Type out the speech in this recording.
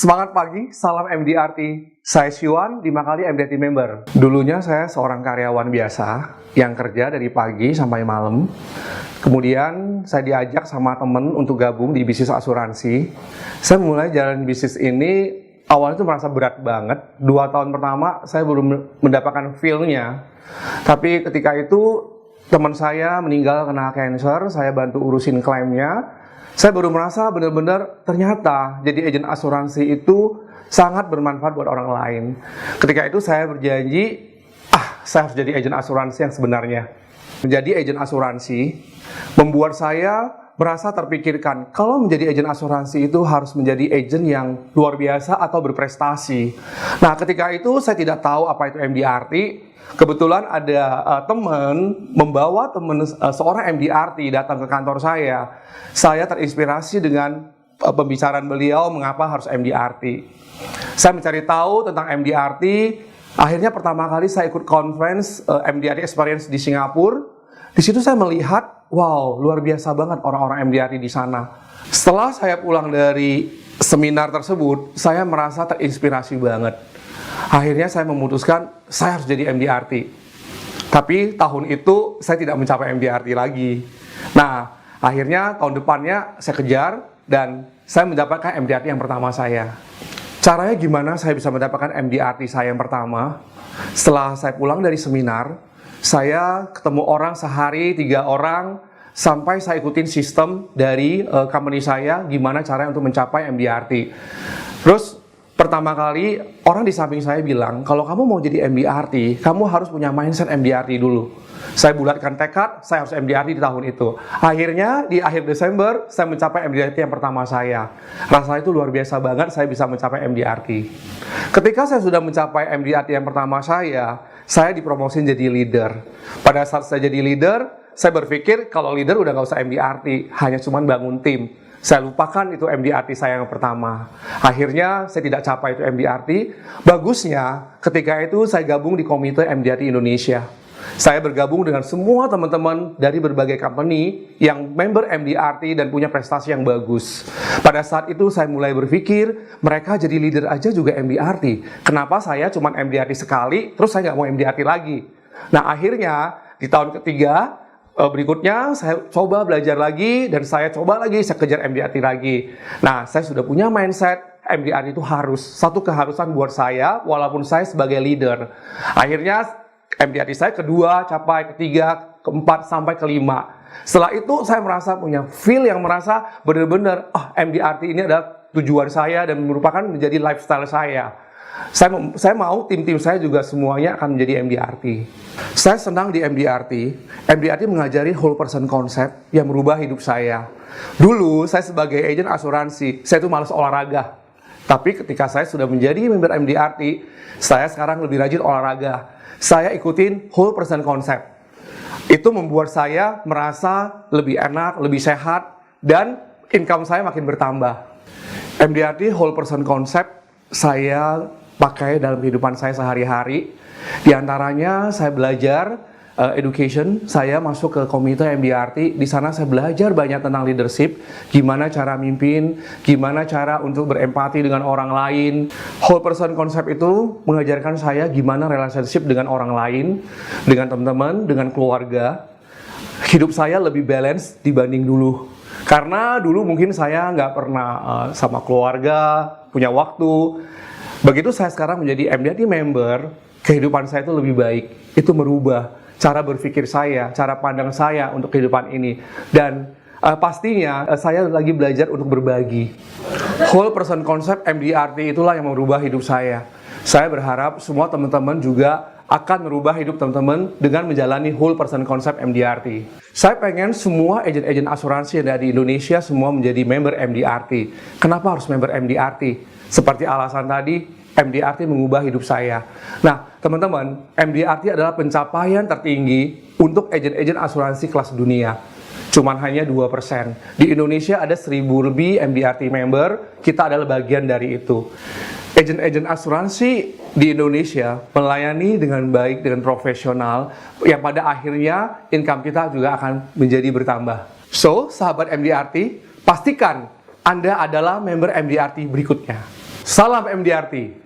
Semangat pagi, salam MDRT. Saya Syuan, 5 kali MDRT member. Dulunya saya seorang karyawan biasa yang kerja dari pagi sampai malam. Kemudian saya diajak sama temen untuk gabung di bisnis asuransi. Saya mulai jalan bisnis ini, awalnya itu merasa berat banget. 2 tahun pertama saya belum mendapatkan feel-nya. Tapi ketika itu teman saya meninggal kena cancer, saya bantu urusin klaimnya. Saya baru merasa benar-benar ternyata jadi agen asuransi itu sangat bermanfaat buat orang lain. Ketika itu saya berjanji, saya harus jadi agen asuransi yang sebenarnya. Menjadi agen asuransi membuat saya merasa terpikirkan, kalau menjadi agen asuransi itu harus menjadi agen yang luar biasa atau berprestasi. Nah, ketika itu saya tidak tahu apa itu MDRT. Kebetulan ada teman membawa seorang MDRT datang ke kantor saya. Saya terinspirasi dengan pembicaraan beliau mengapa harus MDRT. Saya mencari tahu tentang MDRT. Akhirnya pertama kali saya ikut conference MDRT Experience di Singapura. Di situ saya melihat, wow, luar biasa banget orang-orang MDRT di sana. Setelah saya pulang dari seminar tersebut, saya merasa terinspirasi banget. Akhirnya saya memutuskan, saya harus jadi MDRT. Tapi tahun itu saya tidak mencapai MDRT lagi. Nah, akhirnya tahun depannya saya kejar dan saya mendapatkan MDRT yang pertama saya. Caranya gimana saya bisa mendapatkan MDRT saya yang pertama? Setelah saya pulang dari seminar, saya ketemu orang sehari 3 orang, sampai saya ikutin sistem dari company saya, gimana caranya untuk mencapai MDRT. Terus, pertama kali, orang di samping saya bilang, kalau kamu mau jadi MDRT, kamu harus punya mindset MDRT dulu. Saya bulatkan tekad, saya harus MDRT di tahun itu. Akhirnya, di akhir Desember, saya mencapai MDRT yang pertama saya. Rasanya itu luar biasa banget, saya bisa mencapai MDRT. Ketika saya sudah mencapai MDRT yang pertama saya dipromosin jadi leader. Pada saat saya jadi leader, saya berpikir kalau leader udah nggak usah MDRT, hanya cuma bangun tim. Saya lupakan itu MDRT saya yang pertama. Akhirnya saya tidak capai itu MDRT. Bagusnya ketika itu saya gabung di komite MDRT Indonesia. Saya bergabung dengan semua teman-teman dari berbagai company yang member MDRT dan punya prestasi yang bagus. Pada saat itu saya mulai berpikir, mereka jadi leader aja juga MDRT. Kenapa saya cuma MDRT sekali, terus saya nggak mau MDRT lagi? Nah, akhirnya di tahun ketiga, berikutnya saya coba belajar lagi dan saya coba lagi, saya kejar MDRT lagi. Nah, saya sudah punya mindset MDRT itu harus, satu keharusan buat saya walaupun saya sebagai leader. Akhirnya MDRT saya kedua capai, ketiga, keempat, sampai kelima. Setelah itu saya merasa punya feel yang merasa benar-benar MDRT ini adalah tujuan saya dan merupakan menjadi lifestyle saya. Saya mau tim-tim saya juga semuanya akan menjadi MDRT. Saya senang di MDRT. MDRT mengajari whole person concept yang merubah hidup saya. Dulu saya sebagai agen asuransi, saya itu malas olahraga. Tapi ketika saya sudah menjadi member MDRT, saya sekarang lebih rajin olahraga. Saya ikutin whole person concept. Itu membuat saya merasa lebih enak, lebih sehat, dan income saya makin bertambah. MDRT whole person concept saya pakai dalam kehidupan saya sehari-hari. Di antaranya saya belajar education, saya masuk ke komite MDRT. Di sana saya belajar banyak tentang leadership, gimana cara mimpin, gimana cara untuk berempati dengan orang lain. Whole person concept itu mengajarkan saya gimana relationship dengan orang lain, dengan teman-teman, dengan keluarga. Hidup saya lebih balance dibanding dulu. Karena dulu mungkin saya nggak pernah sama keluarga, punya waktu. Begitu saya sekarang menjadi MDRT member, kehidupan saya itu lebih baik. Itu merubah cara berpikir saya, cara pandang saya untuk kehidupan ini. Dan pastinya saya lagi belajar untuk berbagi. Whole person concept MDRT itulah yang merubah hidup saya. Saya berharap semua teman-teman juga akan merubah hidup teman-teman dengan menjalani whole person concept MDRT. Saya pengen semua agen-agen asuransi yang ada di Indonesia semua menjadi member MDRT. Kenapa harus member MDRT? Seperti alasan tadi, MDRT mengubah hidup saya. Nah, teman-teman, MDRT adalah pencapaian tertinggi untuk agen-agen asuransi kelas dunia. Cuman hanya 2%. Di Indonesia ada 1.000 lebih MDRT member, kita adalah bagian dari itu. Agen-agen asuransi di Indonesia melayani dengan baik, dengan profesional, yang pada akhirnya income kita juga akan menjadi bertambah. So, sahabat MDRT, pastikan Anda adalah member MDRT berikutnya. Salam MDRT.